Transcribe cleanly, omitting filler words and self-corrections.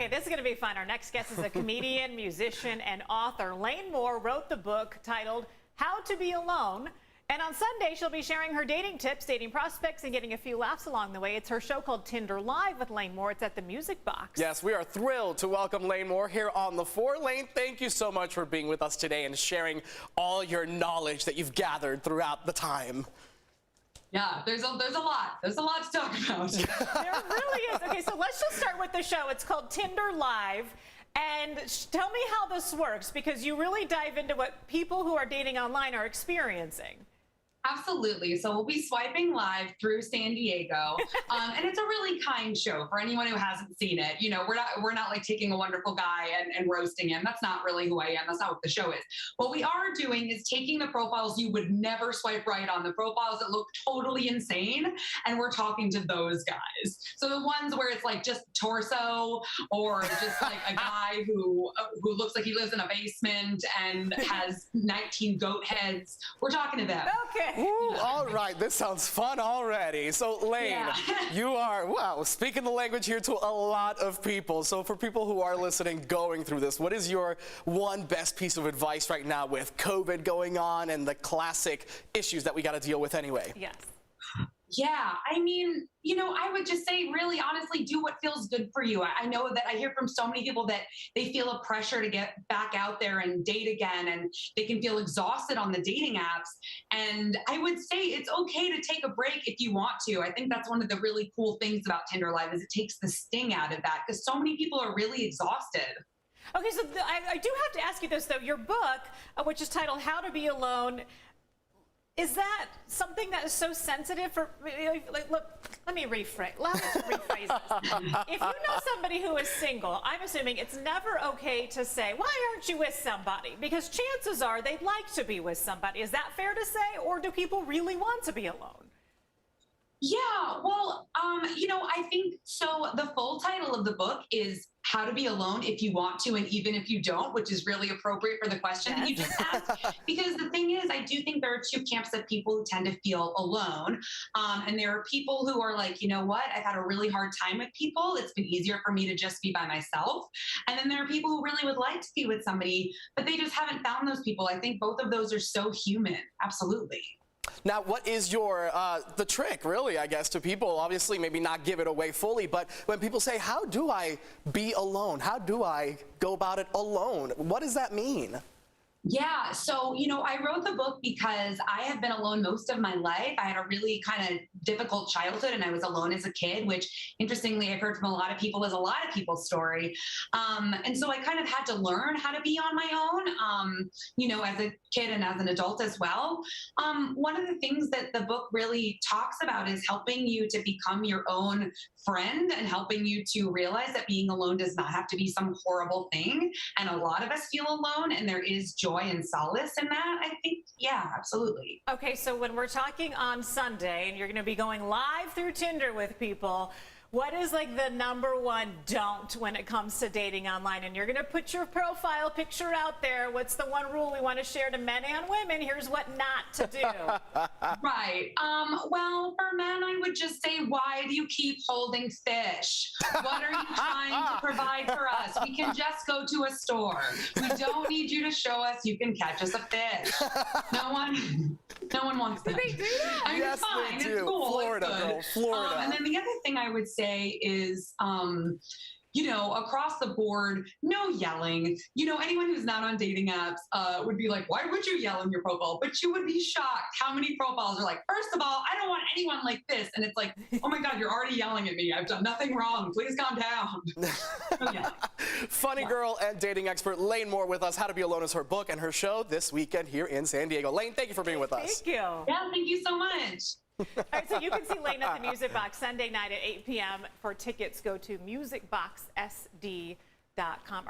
Okay, this is going to be fun. Our next guest is a comedian, musician, and author. Lane Moore wrote the book titled How to Be Alone. And on Sunday, she'll be sharing her dating tips, dating prospects, and getting a few laughs along the way. It's her show called Tinder Live with Lane Moore. It's at the Music Box. Yes, we are thrilled to welcome Lane Moore here on The Four. Lane, thank you so much for being with us today and sharing all your knowledge that you've gathered throughout the time. Yeah, there's a lot. There's a lot to talk about. There really is. Okay, so let's just start with the show. It's called Tinder Live. And tell me how this works, because you really dive into what people who are dating online are experiencing. Absolutely. So we'll be swiping live through San Diego, and it's a really kind show for anyone who hasn't seen it. You know, we're not like taking a wonderful guy and roasting him. That's not really who I am. That's not what the show is. What we are doing is taking the profiles you would never swipe right on, the profiles that look totally insane, and we're talking to those guys. So the ones where it's like just torso, or just like a guy who looks like he lives in a basement and has 19 goat heads. We're talking to them. Okay. Ooh, all right, this sounds fun already. So, Lane, Yeah. you are, wow, speaking the language here to a lot of people. So for people who are listening, going through this, what is your one best piece of advice right now with COVID going on and the classic issues that we got to deal with anyway? Yes. Yeah, I mean, you know, I would just say, really, honestly, do what feels good for you. I know that I hear from so many people that they feel a pressure to get back out there and date again, and they can feel exhausted on the dating apps. And I would say it's okay to take a break if you want to. I think that's one of the really cool things about Tinder Live is it takes the sting out of that, because so many people are really exhausted. Okay, so I do have to ask you this, though. Your book, which is titled How to Be Alone, is that something that is so sensitive for, like, look, let me rephrase this. If you know somebody who is single, I'm assuming it's never okay to say, why aren't you with somebody? Because chances are they'd like to be with somebody. Is that fair to say, or do people really want to be alone? Yeah, well, you know, I think so. The full title of the book is How to Be Alone If You Want to, and Even If You Don't, which is really appropriate for the question that you just asked. Because the thing is, I do think there are two camps of people who tend to feel alone. And there are people who are like, you know what, I've had a really hard time with people. It's been easier for me to just be by myself. And then there are people who really would like to be with somebody, but they just haven't found those people. I think both of those are so human. Absolutely. Now, what is your, the trick, really, I guess, to people? Obviously, maybe not give it away fully, but when people say, how do I be alone? How do I go about it alone? What does that mean? Yeah. So, you know, I wrote the book because I have been alone most of my life. I had a really kind of difficult childhood and I was alone as a kid, which interestingly, I've heard from a lot of people is a lot of people's story. And so I kind of had to learn how to be on my own, you know, as a kid and as an adult as well. One of the things that the book really talks about is helping you to become your own friend and helping you to realize that being alone does not have to be some horrible thing. And a lot of us feel alone, and there is joy and solace in that, I think. Yeah, absolutely. Okay, so when we're talking on Sunday and you're going to be going live through Tinder with people, what is like the #1 don't when it comes to dating online? And you're going to put your profile picture out there. What's the one rule we want to share to men and women? Here's what not to do. Right. Well, for men, I would just say, why do you keep holding fish? What are you trying to provide for us? We can just go to a store. We don't need you to show us you can catch us a fish. No one wants that. Do they do that? I mean, Yes, it's fine. they do. It's cool. Florida, It's good. girl, Florida. And then the other thing I would say is, you know, across the board, no yelling. You know, anyone who's not on dating apps would be like, why would you yell in your profile? But you would be shocked how many profiles are like, first of all, I don't want anyone like this. And it's like, oh my God, you're already yelling at me. I've done nothing wrong. Please calm down. So, yeah. Funny girl and dating expert Lane Moore with us. How to Be Alone is her book and her show this weekend here in San Diego. Lane, thank you for being with us. Thank you. Yeah, thank you so much. All right, so you can see Lane at the Music Box Sunday night at 8 p.m. For tickets, go to musicboxsd.com.